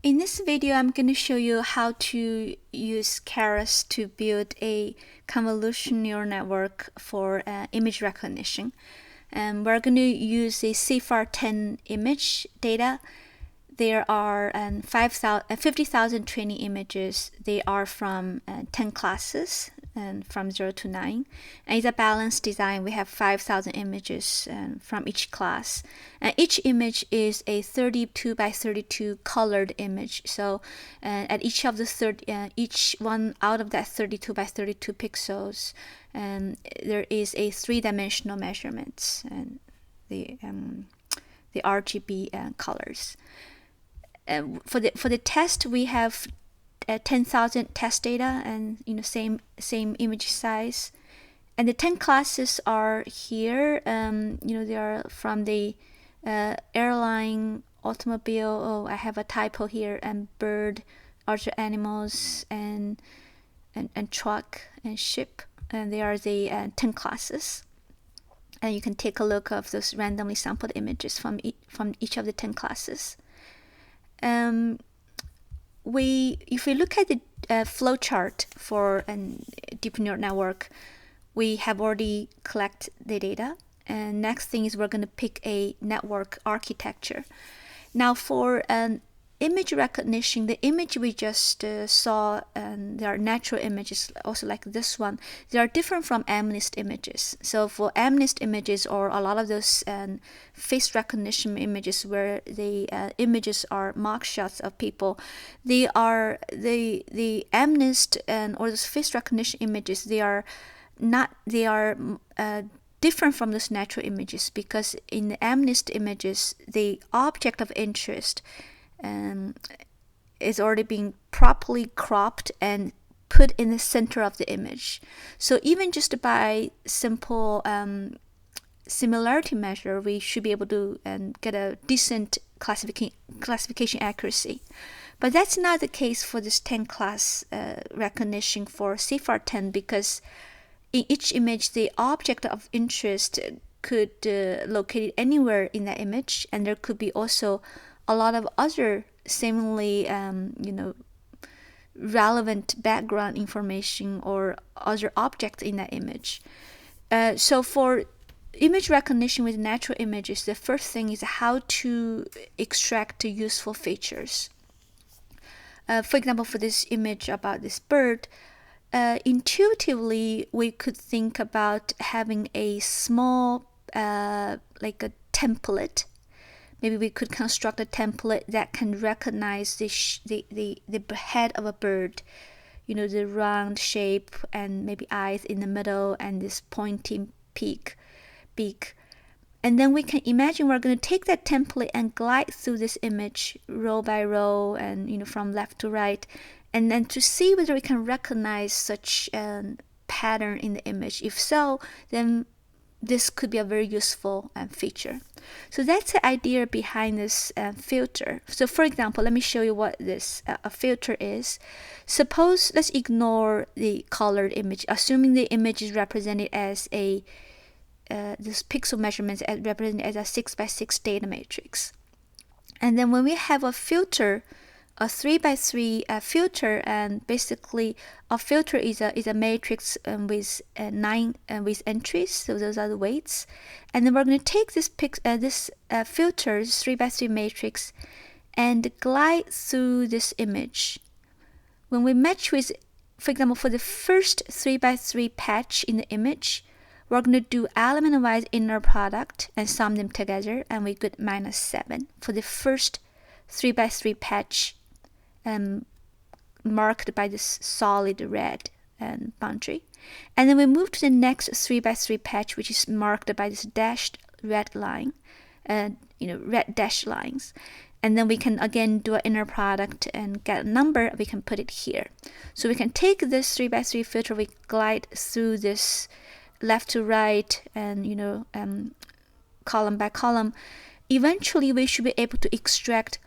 In this video, I'm going to show you how to use Keras to build a convolutional neural network for image recognition. We're going to use a CIFAR10 image data. There are 50,000 training images. They are from 10 classes and from 0 to 9. And it's a balanced design. We have 5,000 images from each class. And each image is a 32 by 32 colored image. So at each of the each one out of that 32 by 32 pixels, there is a three-dimensional measurement and the RGB colors. For the test, we have 10,000 test data and same image size, and the 10 classes are here. They are from the airline, automobile. Oh, I have a typo here. And bird, other animals, and truck and ship. And they are the 10 classes. And you can take a look of those randomly sampled images from each of the 10 classes. If we look at the flow chart for a deep neural network, we have already collected the data. And next thing is we're going to pick a network architecture. Now for image recognition, the image we just saw, there are natural images also like this one. They are different from MNIST images. So for MNIST images, or a lot of those face recognition images where the images are mock shots of people, they are the MNIST or those face recognition images. They are different from those natural images, because in the MNIST images, the object of interest is already being properly cropped and put in the center of the image. So even just by simple similarity measure, we should be able to get a decent classification accuracy. But that's not the case for this 10 class recognition for CIFAR10, because in each image, the object of interest could locate anywhere in that image, and there could be also a lot of other seemingly relevant background information or other objects in that image. So for image recognition with natural images, the first thing is how to extract useful features. For example, for this image about this bird, intuitively we could think about having a small like a template. Maybe we could construct a template that can recognize the head of a bird, the round shape and maybe eyes in the middle and this pointing beak. And then we can imagine we're going to take that template and glide through this image row by row and from left to right, and then to see whether we can recognize such a pattern in the image. If so, then this could be a very useful feature. So that's the idea behind this filter. So for example, let me show you what this a filter is. Suppose, let's ignore the colored image, assuming the image is represented as this pixel measurements represented as a 6 by 6 data matrix. And then when we have a filter, a 3 by 3 filter, and basically a filter is a matrix with 9 with entries. So those are the weights, and then we're going to take this filter, this 3 by 3 matrix, and glide through this image. When we match with, for example, for the first 3 by 3 patch in the image, we're going to do element-wise inner product and sum them together, and we get -7 for the first 3 by 3 patch, marked by this solid red boundary. And then we move to the next 3 by 3 patch, which is marked by this dashed red line, red dashed lines. And then we can again do an inner product and get a number. We can put it here. So we can take this 3 by 3 filter, we glide through this left to right and column by column. Eventually we should be able to extract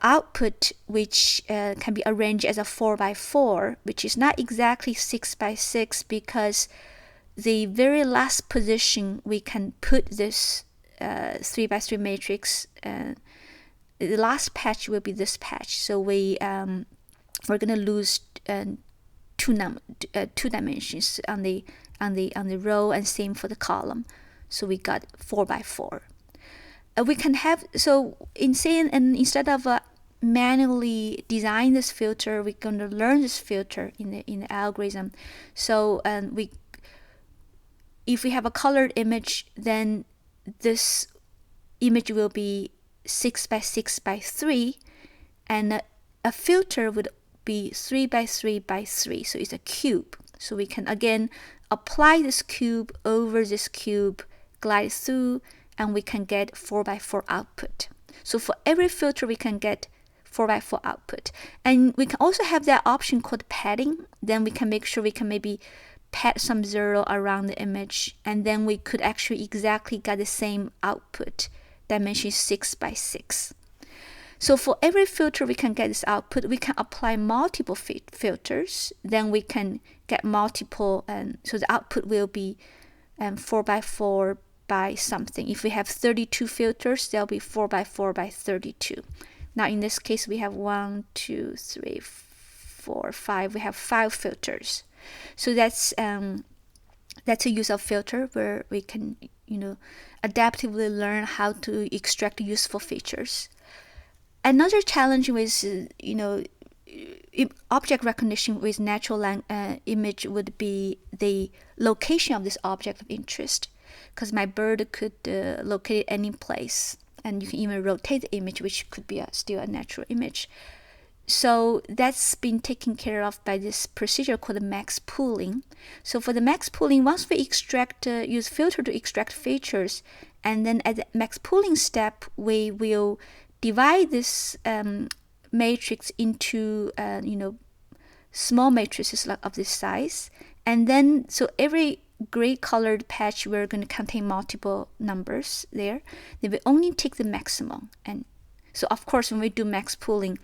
output which can be arranged as a 4 by 4, which is not exactly 6 by 6, because the very last position we can put this 3 by 3 matrix the last patch will be this patch. So we're gonna lose two dimensions on the row, and same for the column. So we got 4x4. We can have, so instead of manually design this filter, we're going to learn this filter in the algorithm. So if we have a colored image, then this image will be 6x6x3, and a filter would be 3x3x3. So it's a cube. So we can again apply this cube over this cube, glide through, and we can get 4x4 output. So for every filter, we can get 4x4 output. And we can also have that option called padding. Then we can make sure we can maybe pad some zero around the image, and then we could actually exactly get the same output, dimension 6x6. So for every filter we can get this output, we can apply multiple filters, then we can get multiple, and so the output will be 4x4 by something. If we have 32 filters, there'll be 4x4 by 32. Now in this case, we have 1, 2, 3, 4, 5. We have 5 filters. So that's a use of filter where we can, adaptively learn how to extract useful features. Another challenge with, object recognition with natural image would be the location of this object of interest, because my bird could locate it any place, and you can even rotate the image, which could be still a natural image. So that's been taken care of by this procedure called max pooling. So for the max pooling, once we use filter to extract features, and then at the max pooling step, we will divide this matrix into small matrices of this size, and then so every gray colored patch, we're going to contain multiple numbers there. Then we only take the maximum, and so of course when we do max pooling,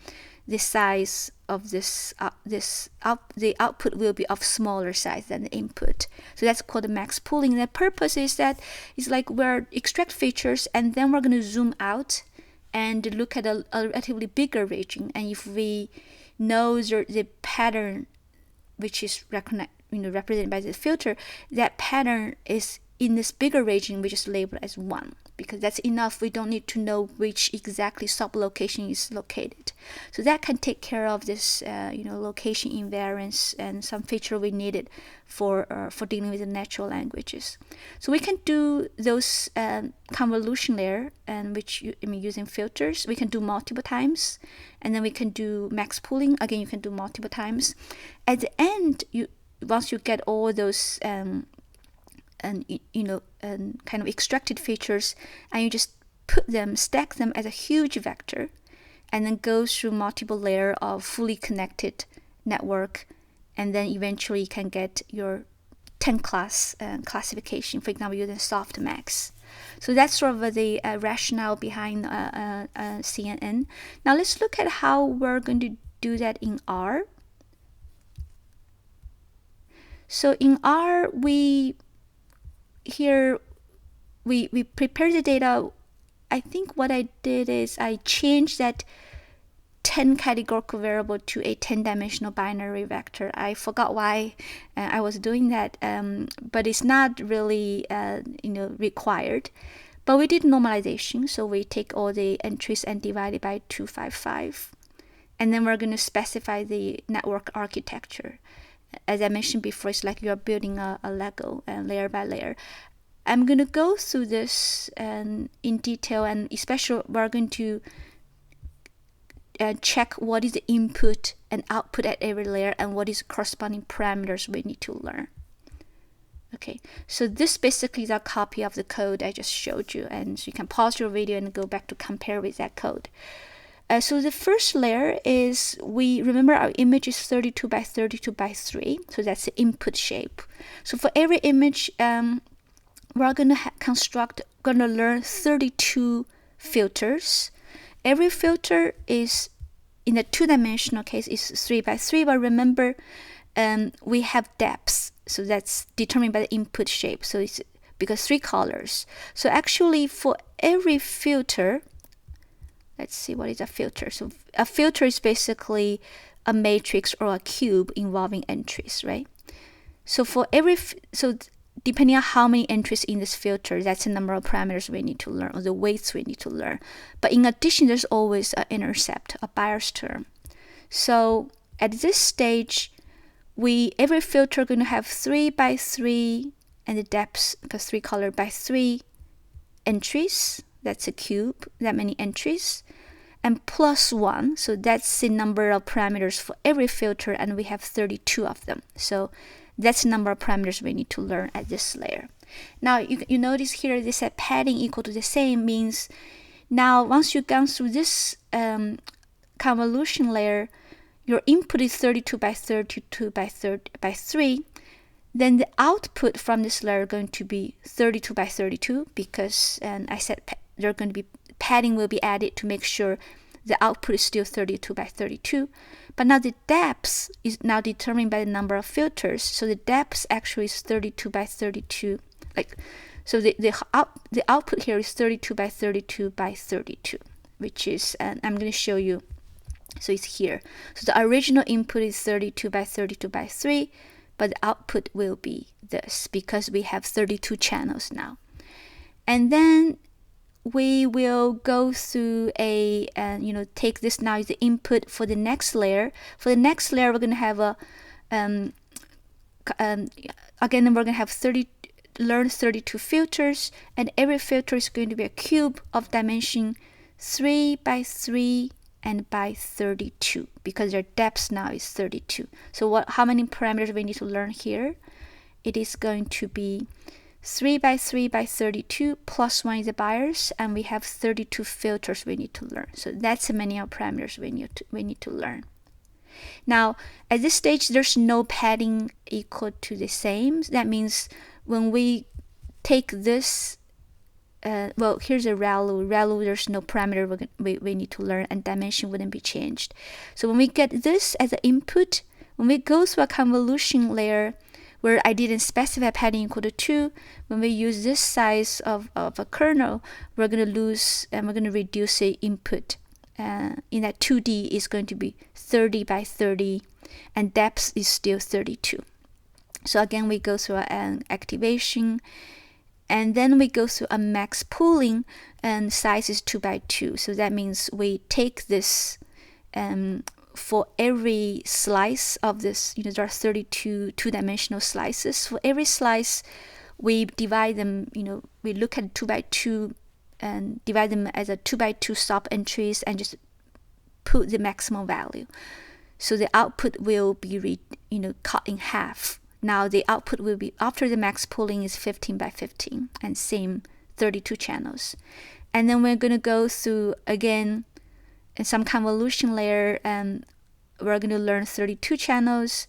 the size of the output will be of smaller size than the input. So that's called the max pooling. The purpose is that it's like we're extract features, and then we're going to zoom out and look at a relatively bigger region. And if we know the pattern, which is represented by the filter, that pattern is in this bigger region, we just label it as 1, because that's enough. We don't need to know which exactly sublocation is located. So that can take care of this, location invariance and some feature we needed for dealing with the natural languages. So we can do those convolution layer, and using filters, we can do multiple times, and then we can do max pooling. Again, you can do multiple times. At the end, once you get all those kind of extracted features, and you just stack them as a huge vector, and then go through multiple layer of fully connected network, and then eventually you can get your 10 class classification, for example, using softmax. So that's sort of the rationale behind CNN. Now let's look at how we're going to do that in R. So in R, we prepare the data. I think what I did is I changed that 10 categorical variable to a 10-dimensional binary vector. I forgot why I was doing that, but it's not really required. But we did normalization, so we take all the entries and divide it by 255, and then we're going to specify the network architecture. As I mentioned before, it's like you're building a Lego, layer by layer. I'm going to go through this in detail, and especially we're going to check what is the input and output at every layer, and what is the corresponding parameters we need to learn. Okay, so this basically is a copy of the code I just showed you, and so you can pause your video and go back to compare with that code. So the first layer is, we remember our image is 32 by 32 by 3, so that's the input shape. So for every image, we're going to learn 32 filters. Every filter is, in the 2-dimensional case, is 3 by 3, but remember, we have depths, so that's determined by the input shape. So it's because 3 colors. So actually, for every filter, let's see, what is a filter? So a filter is basically a matrix or a cube involving entries, right? So for every, depending on how many entries in this filter, that's the number of parameters we need to learn, or the weights we need to learn. But in addition, there's always an intercept, a bias term. So at this stage, every filter going to have 3 by 3, and the depth, because 3 colored by 3 entries. That's a cube, that many entries. And plus 1, so that's the number of parameters for every filter, and we have 32 of them. So that's the number of parameters we need to learn at this layer. Now you notice here this padding equal to the same means now once you've gone through this convolution layer, your input is 32 by 32 by 3, then the output from this layer is going to be 32 by 32 because I said they're going to be padding will be added to make sure the output is still 32 by 32. But now the depth is now determined by the number of filters. So the depth actually is 32 by 32. So the output here is 32 by 32 by 32, which is, and I'm going to show you. So it's here. So the original input is 32 by 32 by 3, but the output will be this because we have 32 channels now. And then we will go through take this now as the input for the next layer. For the next layer, we're going to have again, we're going to have 32 filters, and every filter is going to be a cube of dimension 3 by 3 and by 32 because their depth now is 32. So how many parameters we need to learn here? It is going to be 3 by 3 by 32 plus 1 is the bias, and we have 32 filters we need to learn. So that's the many of parameters we need to learn. Now at this stage, there's no padding equal to the same. That means when we take this, here's a ReLU, there's no parameter we need to learn, and dimension wouldn't be changed. So when we get this as an input, when we go through a convolution layer where I didn't specify padding equal to 2, when we use this size of a kernel, we're going to lose, and we're going to reduce the input. In that 2D is going to be 30 by 30, and depth is still 32. So again, we go through an activation, and then we go through a max pooling, and size is 2 by 2. So that means we take this for every slice of this, there are 32 two-dimensional slices. For every slice, we divide them, we look at 2 by 2 and divide them as a 2 by 2 stop entries and just put the maximum value. So the output will be cut in half. Now the output will be, after the max pooling, is 15 by 15 and same 32 channels. And then we're going to go through again in some convolution layer, and we're going to learn 32 channels,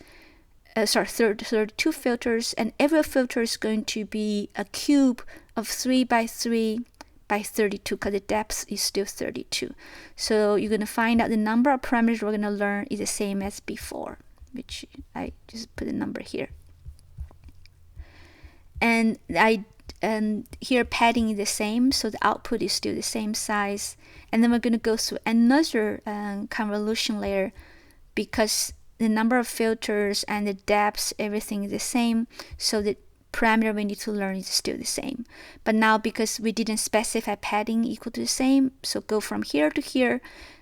32 filters, and every filter is going to be a cube of 3 by 3 by 32 because the depth is still 32. So you're going to find out the number of parameters we're going to learn is the same as before, which I just put a number here. And here padding is the same, so the output is still the same size. And then we're going to go through another convolution layer because the number of filters and the depths, everything is the same, so the parameter we need to learn is still the same. But now because we didn't specify padding equal to the same, so go from here to here,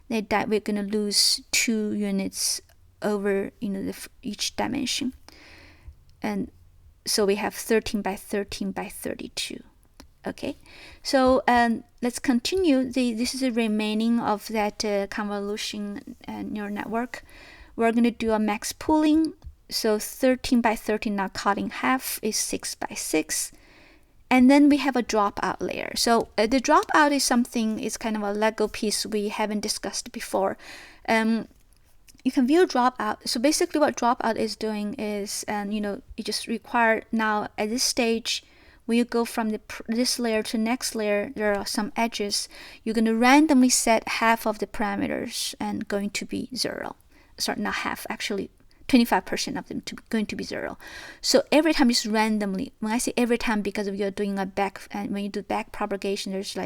we're going to lose 2 units over each dimension. And so we have 13 by 13 by 32. Okay, so let's continue. This is the remaining of that convolution neural network. We're going to do a max pooling. So 13 by 13 now cut in half is 6 by 6. And then we have a dropout layer. So the dropout is something, it's kind of a Lego piece we haven't discussed before. You can view dropout. So basically what dropout is doing is, you just require now at this stage, when you go from this layer to next layer, there are some edges. You're going to randomly set half of the parameters and going to be 0. Sorry, not half, actually 25% of them going to be 0. So every time, just randomly, when I say every time, because if you're doing when you do back propagation, there's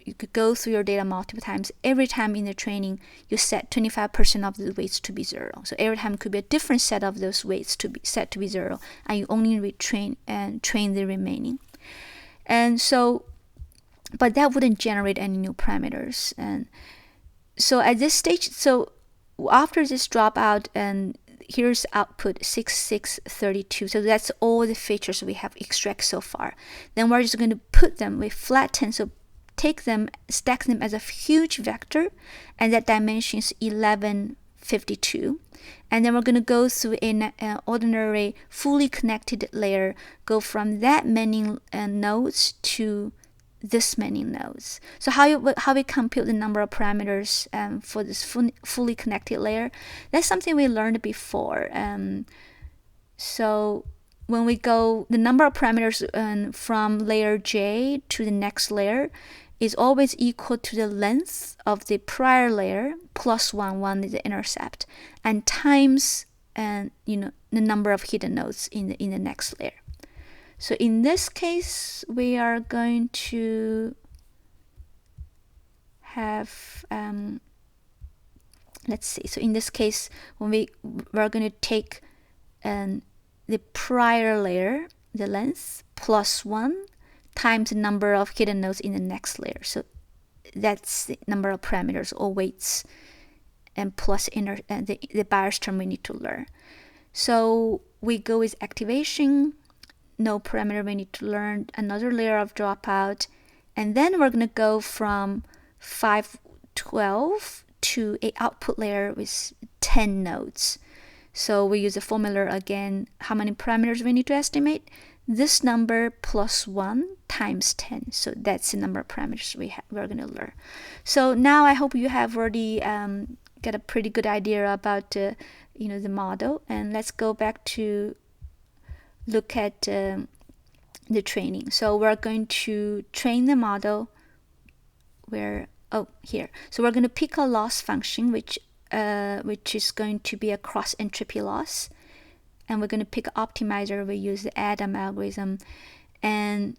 you could go through your data multiple times. Every time in the training, you set 25% of the weights to be 0. So every time could be a different set of those weights to be set to be 0, and you only retrain and train the remaining. And so, but that wouldn't generate any new parameters. And so at this stage, so after this dropout, and here's output 6632. So that's all the features we have extracted so far. Then we're just going to put them, we flatten, so take them, stack them as a huge vector, and that dimension is 1152. And then we're going to go through an ordinary fully connected layer, go from that many nodes to this many nodes. So how we compute the number of parameters for this fully connected layer, that's something we learned before. So when we go, the number of parameters from layer J to the next layer is always equal to the length of the prior layer plus 1 is the intercept, and times the number of hidden nodes in the next layer. So in this case, we are going to have, let's see. So in this case, when we're going to take the prior layer, the length, plus 1 times the number of hidden nodes in the next layer. So that's the number of parameters or weights, and plus the Bayes term we need to learn. So we go with activation. No parameter we need to learn, another layer of dropout, and then we're going to go from 512 to a output layer with 10 nodes. So we use the formula again. How many parameters we need to estimate? This number plus 1 times 10. So that's the number of parameters we're going to learn. So now I hope you have already got a pretty good idea about the model, and let's go back to look at the training. So we're going to train the model here. So we're going to pick a loss function, which is going to be a cross entropy loss, and we're going to pick an optimizer. We use the ADAM algorithm, and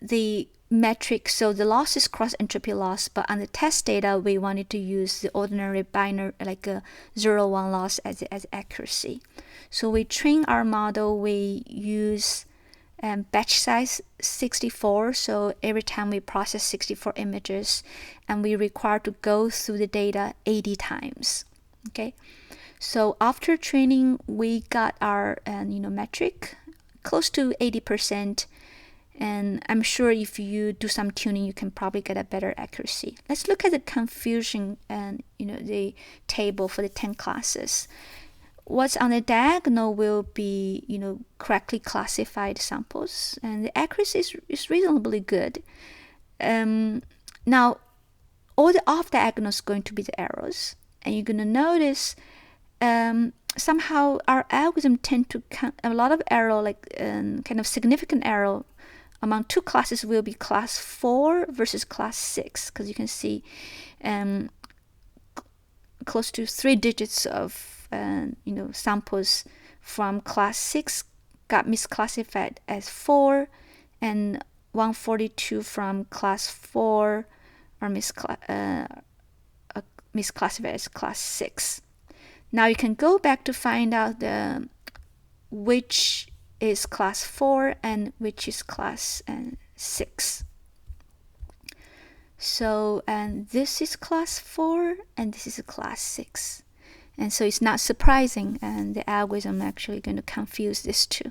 the metric. So the loss is cross entropy loss, but on the test data, we wanted to use the ordinary binary, like a 0-1 loss as accuracy. So we train our model. We use batch size 64. So every time we process 64 images, and we require to go through the data 80 times. Okay. So after training, we got our metric close to 80%. And I'm sure if you do some tuning, you can probably get a better accuracy. Let's look at the confusion and the table for the 10 classes. What's on the diagonal will be correctly classified samples, and the accuracy is reasonably good. Now, all the off diagonal is going to be the errors, and you're going to notice somehow our algorithm tend to count a lot of error, like kind of significant error among two classes will be class 4 versus class 6, because you can see close to 3 digits of samples from class 6 got misclassified as 4, and 142 from class 4 are misclassified as class 6. Now you can go back to find out which is class 4 and which is class 6. So, and this is class 4 and this is a class 6. And so it's not surprising, and the algorithm actually going to confuse these two.